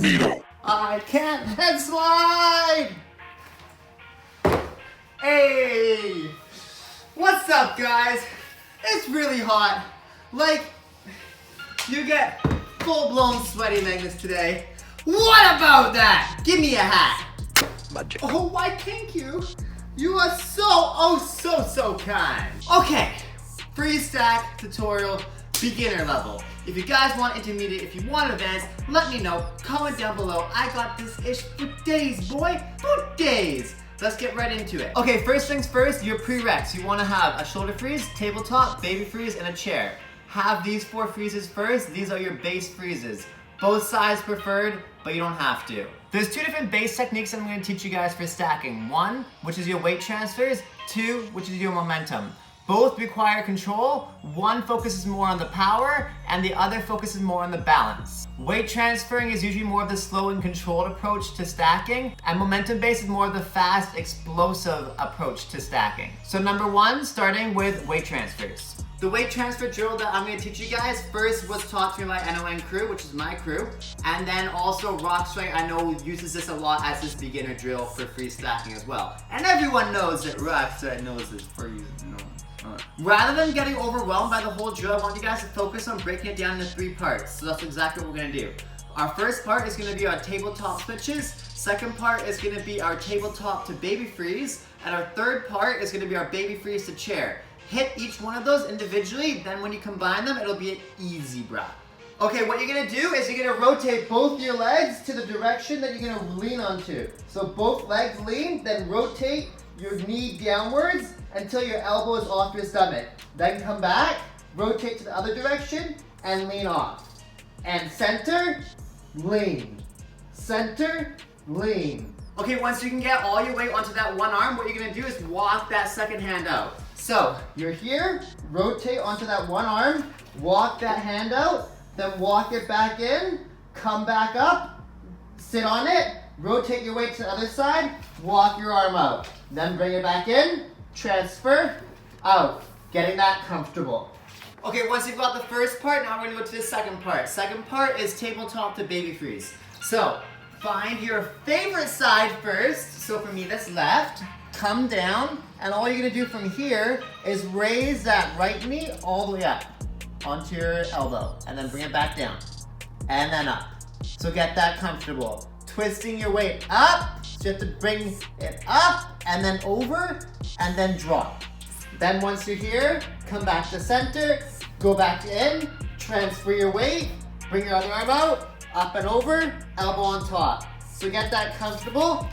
Magnus.Magneto. I can't head slide! Hey! What's up, guys? It's really hot. Like, you get full-blown sweaty Magnus today. What about that? Give me a hat. Magic. Oh, why thank you. You are so kind. Okay, free stack tutorial, beginner level. If you guys want intermediate, if you want advanced, let me know. Comment down below. I got this ish for days, boy. For days. Let's get right into it. Okay, first things first, your prereqs. You want to have a shoulder freeze, tabletop, baby freeze, and a chair. Have these 4 freezes first. These are your base freezes. Both sides preferred, but you don't have to. There's 2 different base techniques I'm going to teach you guys for stacking. 1, which is your weight transfers. 2, which is your momentum. Both require control. 1 focuses more on the power, and the other focuses more on the balance. Weight transferring is usually more of the slow and controlled approach to stacking, and momentum based is more of the fast, explosive approach to stacking. So number 1, starting with weight transfers. The weight transfer drill that I'm going to teach you guys first was taught to me by NON crew, which is my crew, and then also Rock Strength I know uses this a lot as this beginner drill for free stacking as well. And everyone knows that Rock Strength knows this for you. Rather than getting overwhelmed by the whole drill, I want you guys to focus on breaking it down into 3 parts. So that's exactly what we're going to do. Our first part is going to be our tabletop switches. Second part is going to be our tabletop to baby freeze. And our third part is going to be our baby freeze to chair. Hit each one of those individually, then when you combine them, it'll be an easy bruh. Okay, what you're gonna do is you're gonna rotate both your legs to the direction that you're gonna lean onto. So both legs lean, then rotate your knee downwards until your elbow is off your stomach. Then come back, rotate to the other direction, and lean off. And center, lean. Center, lean. Okay, once you can get all your weight onto that one arm, what you're gonna do is walk that second hand out. So, you're here, rotate onto that one arm, walk that hand out, then walk it back in, come back up, sit on it, rotate your weight to the other side, walk your arm out. Then bring it back in, transfer, out. Getting that comfortable. Okay, once you've got the first part, now we're gonna go to the second part. Second part is tabletop to baby freeze. So, find your favorite side first. So for me, that's left. Come down, and all you're gonna do from here is raise that right knee all the way up onto your elbow, and then bring it back down, and then up. So get that comfortable. Twisting your weight up, so you have to bring it up, and then over, and then drop. Then once you're here, come back to center, go back in, transfer your weight, bring your other arm out, up and over, elbow on top. So get that comfortable,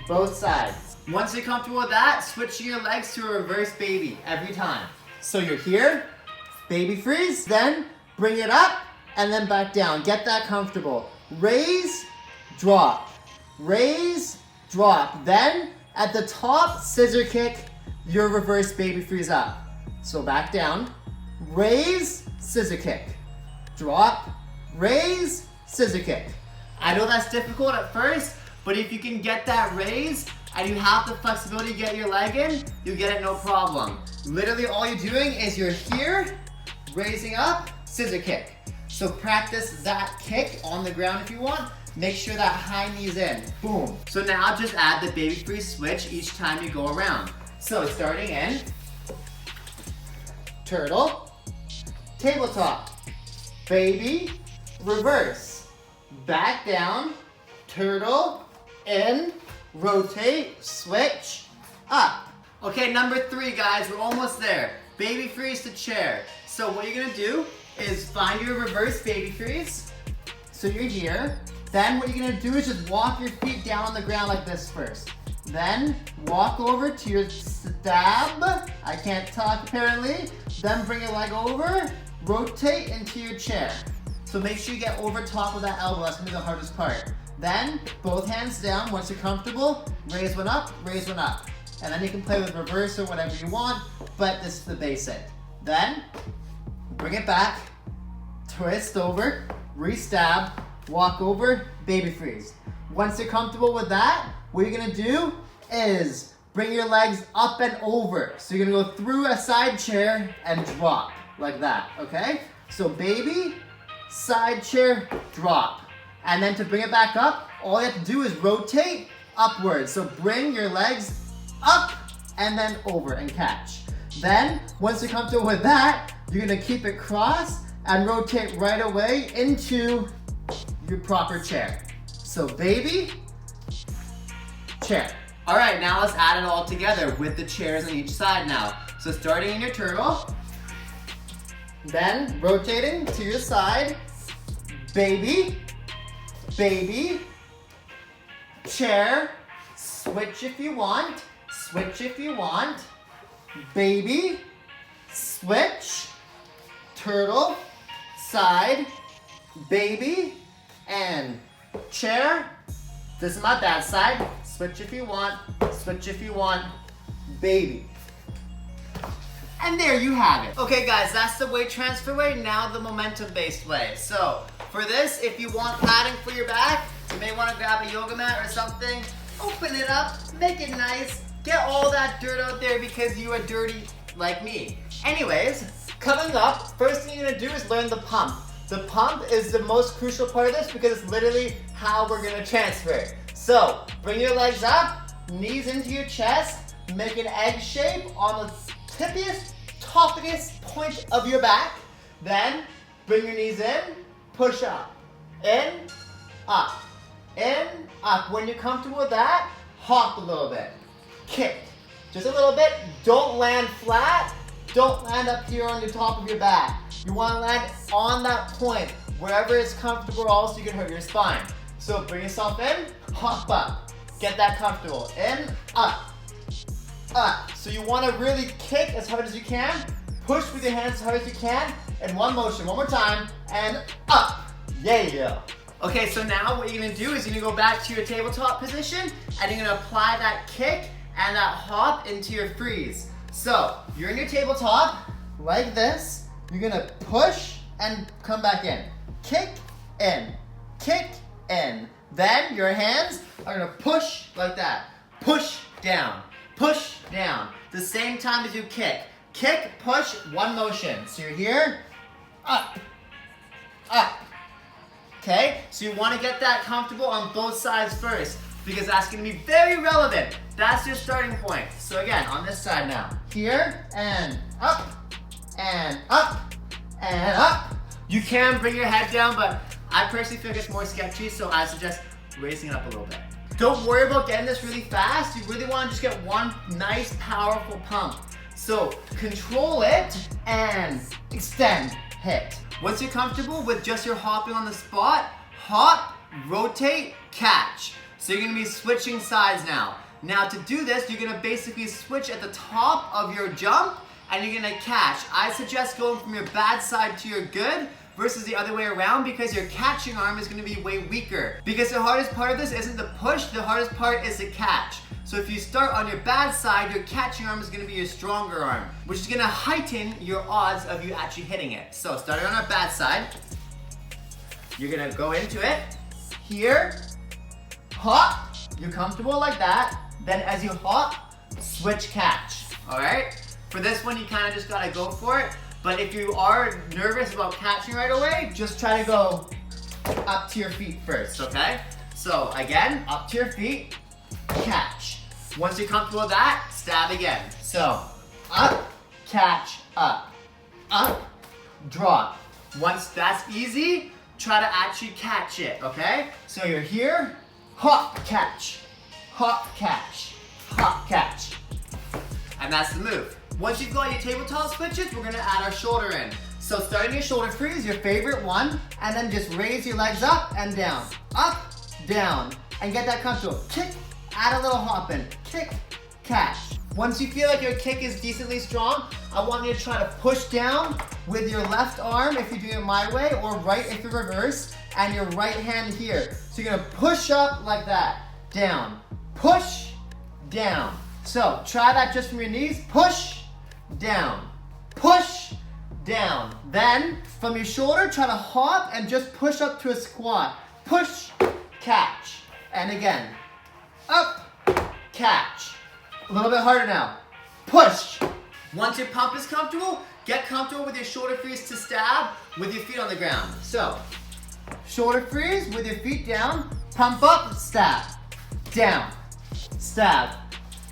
both sides. Once you're comfortable with that, switch your legs to a reverse baby every time. So you're here, baby freeze, then bring it up and then back down. Get that comfortable. Raise, drop. Raise, drop. Then at the top, scissor kick your reverse baby freeze up. So back down, raise, scissor kick. Drop, raise, scissor kick. I know that's difficult at first, but if you can get that raise, and you have the flexibility to get your leg in, you get it no problem. Literally all you're doing is you're here, raising up, scissor kick. So practice that kick on the ground if you want. Make sure that high knee's in, boom. So now just add the baby freeze switch each time you go around. So starting in, turtle, tabletop, baby, reverse, back down, turtle, in, rotate, switch, up. Okay, number 3, guys, we're almost there. Baby freeze to chair. So what you're gonna do is find your reverse baby freeze. So you're here. Then what you're gonna do is just walk your feet down on the ground like this first. Then walk over to your stab. I can't talk apparently. Then bring your leg over, rotate into your chair. So make sure you get over top of that elbow. That's gonna be the hardest part. Then, both hands down. Once you're comfortable, raise one up, and then you can play with reverse or whatever you want, but this is the basic. Then, bring it back, twist over, re-stab, walk over, baby freeze. Once you're comfortable with that, what you're gonna do is bring your legs up and over. So you're gonna go through a side chair and drop, like that, okay? So baby, side chair, drop. And then to bring it back up, all you have to do is rotate upwards. So bring your legs up and then over and catch. Then, once you're comfortable with that, you're gonna keep it crossed and rotate right away into your proper chair. So baby, chair. All right, now let's add it all together with the chairs on each side now. So starting in your turtle, then rotating to your side, baby, baby, chair, switch if you want, baby, switch, turtle, side, baby, and chair. This is my bad side. Switch if you want, baby. And there you have it. Okay guys, that's the weight transfer way, now the momentum based way. So for this, if you want padding for your back, you may want to grab a yoga mat or something, open it up, make it nice, get all that dirt out there because you are dirty like me. Anyways, coming up, first thing you're gonna do is learn the pump. The pump is the most crucial part of this because it's literally how we're gonna transfer. So bring your legs up, knees into your chest, make an egg shape on the tippiest, toppiest point of your back. Then bring your knees in, push up, in, up, in, up. When you're comfortable with that, hop a little bit, kick, just a little bit. Don't land flat, don't land up here on the top of your back. You want to land on that point, wherever it's comfortable, or else you can hurt your spine. So bring yourself in, hop up, get that comfortable, in, up, up. So you want to really kick as hard as you can, push with your hands as hard as you can, in one motion, one more time, and up. Yeah. Okay, so now what you're gonna do is you're gonna go back to your tabletop position, and you're gonna apply that kick and that hop into your freeze. So you're in your tabletop, like this. You're gonna push and come back in. Kick in, kick in. Then your hands are gonna push like that. Push down, the same time as you kick. Kick, push, one motion. So you're here, up, up. Okay, so you wanna get that comfortable on both sides first because that's gonna be very relevant. That's your starting point. So again, on this side now. Here, and up, and up, and up. You can bring your head down, but I personally feel it's more sketchy, so I suggest raising it up a little bit. Don't worry about getting this really fast. You really want to just get one nice, powerful pump. So control it and extend, hit. Once you're comfortable with just your hopping on the spot, hop, rotate, catch. So you're gonna be switching sides now. Now to do this, you're gonna basically switch at the top of your jump and you're gonna catch. I suggest going from your bad side to your good versus the other way around because your catching arm is gonna be way weaker. Because the hardest part of this isn't the push, the hardest part is the catch. So if you start on your bad side, your catching arm is gonna be your stronger arm, which is gonna heighten your odds of you actually hitting it. So starting on our bad side, you're gonna go into it, here, hop, you're comfortable like that, then as you hop, switch catch, all right? For this one, you kind of just gotta go for it. But if you are nervous about catching right away, just try to go up to your feet first, okay? So again, up to your feet, catch. Once you're comfortable with that, stab again. So up, catch, up, drop. Once that's easy, try to actually catch it, okay? So you're here, hop, catch, hop, catch, hop, catch. And that's the move. Once you've got your tabletop switches, we're gonna add our shoulder in. So starting your shoulder freeze, your favorite one, and then just raise your legs up and down, and get that comfortable. Kick, add a little hop in, kick, catch. Once you feel like your kick is decently strong, I want you to try to push down with your left arm if you're doing it my way, or right if you're reverse, and your right hand here. So you're gonna push up like that, down, push, down. So try that just from your knees, push, down, push, down. Then from your shoulder, try to hop and just push up to a squat. Push, catch, and again, up, catch. A little bit harder now, push. Once your pump is comfortable, get comfortable with your shoulder freeze to stab with your feet on the ground. So Shoulder freeze with your feet down. Pump up, stab, down, stab,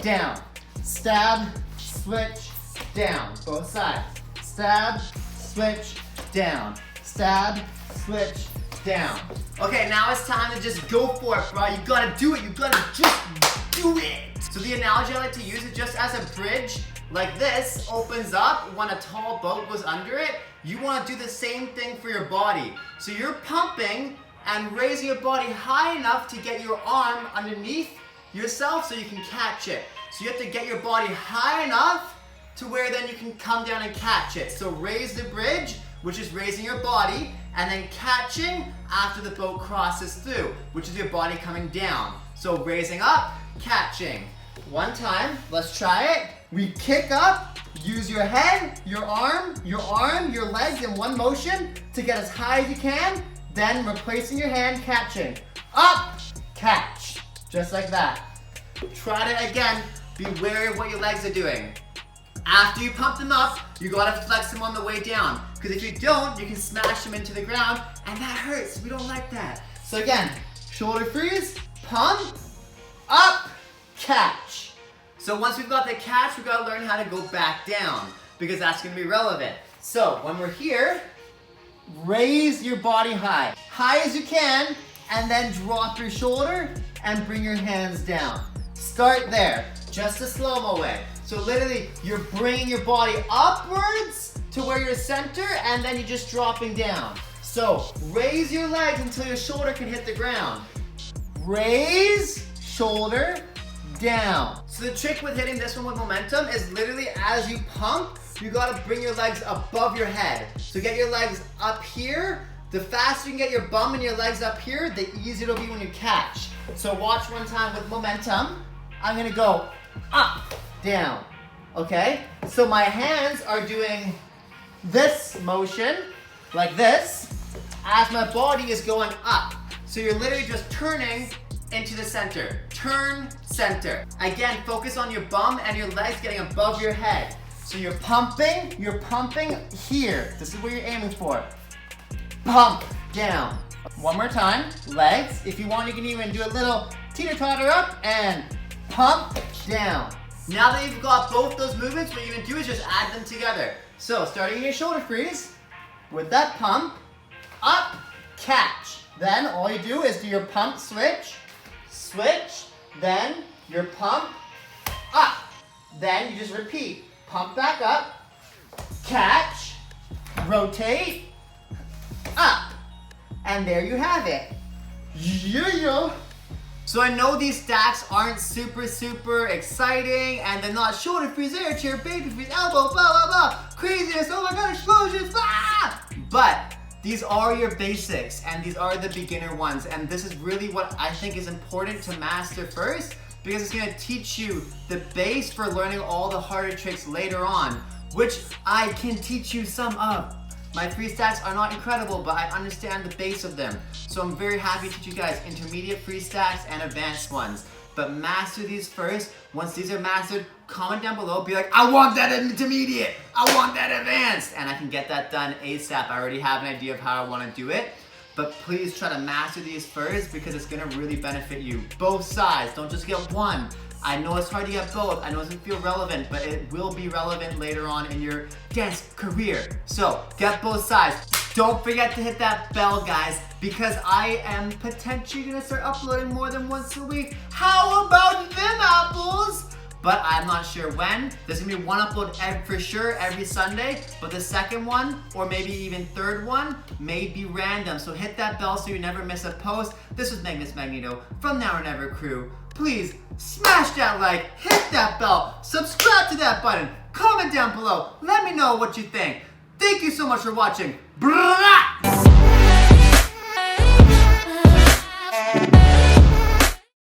down, stab, switch, down. Both sides. Stab, switch, down, stab, switch, down. Okay, now it's time to just go for it, bro. You gotta do it. You gotta just do it. So the analogy I like to use is just as a bridge, like this, opens up when a tall boat goes under it. You wanna do the same thing for your body. So you're pumping and raising your body high enough to get your arm underneath yourself so you can catch it. So you have to get your body high enough to where then you can come down and catch it. So raise the bridge, which is raising your body, and then catching after the boat crosses through, which is your body coming down. So raising up, catching. One time, let's try it. We kick up, use your head, your arm, your legs in one motion to get as high as you can, then replacing your hand, catching. Up, catch, just like that. Try it again, be wary of what your legs are doing. After you pump them up, you gotta flex them on the way down. Because if you don't, you can smash them into the ground, and that hurts. We don't like that. So again, shoulder freeze, pump, up, catch. So once we've got the catch, we've gotta learn how to go back down, because that's gonna be relevant. So when we're here, raise your body high. High as you can, and then drop your shoulder and bring your hands down. Start there, just a slow-mo way. So literally, you're bringing your body upwards to where you're center, and then you're just dropping down. So raise your legs until your shoulder can hit the ground. Raise, shoulder, down. So the trick with hitting this one with momentum is literally as you pump, you gotta bring your legs above your head. So get your legs up here. The faster you can get your bum and your legs up here, the easier it'll be when you catch. So watch one time with momentum. I'm gonna go up, down, okay? So my hands are doing this motion, like this, as my body is going up. So you're literally just turning into the center. Turn, center. Again, focus on your bum and your legs getting above your head. So you're pumping here. This is what you're aiming for. Pump, down. One more time, legs. If you want, you can even do a little teeter-totter up and pump, down. Now that you've got both those movements, what you're gonna do is just add them together. So starting in your shoulder freeze, with that pump, up, catch. Then all you do is do your pump switch, switch, then your pump, up. Then you just repeat, pump back up, catch, rotate, up. And there you have it. Yeah. So I know these stacks aren't super exciting, and they're not shoulder freeze, air chair, baby freeze, elbow, blah, blah, blah, craziness, oh my god, explosions, ah! But these are your basics, and these are the beginner ones, and this is really what I think is important to master first, because it's gonna teach you the base for learning all the harder tricks later on, which I can teach you some of. My free stacks are not incredible, but I understand the base of them. So I'm very happy to teach you guys intermediate free stacks and advanced ones. But master these first. Once these are mastered, comment down below, be like, I want that intermediate, I want that advanced, and I can get that done ASAP. I already have an idea of how I want to do it. But please try to master these first, because it's gonna really benefit you. Both sides, don't just get one. I know it's hard to get both. I know it doesn't feel relevant, but it will be relevant later on in your dance career. So get both sides. Don't forget to hit that bell, guys, because I am potentially gonna start uploading more than once a week. How about them apples? But I'm not sure when. There's gonna be one upload for sure every Sunday, but the second one, or maybe even third one, may be random. So hit that bell so you never miss a post. This was Magnus.Magneto from Now or Never crew. Please smash that like, hit that bell, subscribe to that button, comment down below, let me know what you think. Thank you so much for watching. Blah!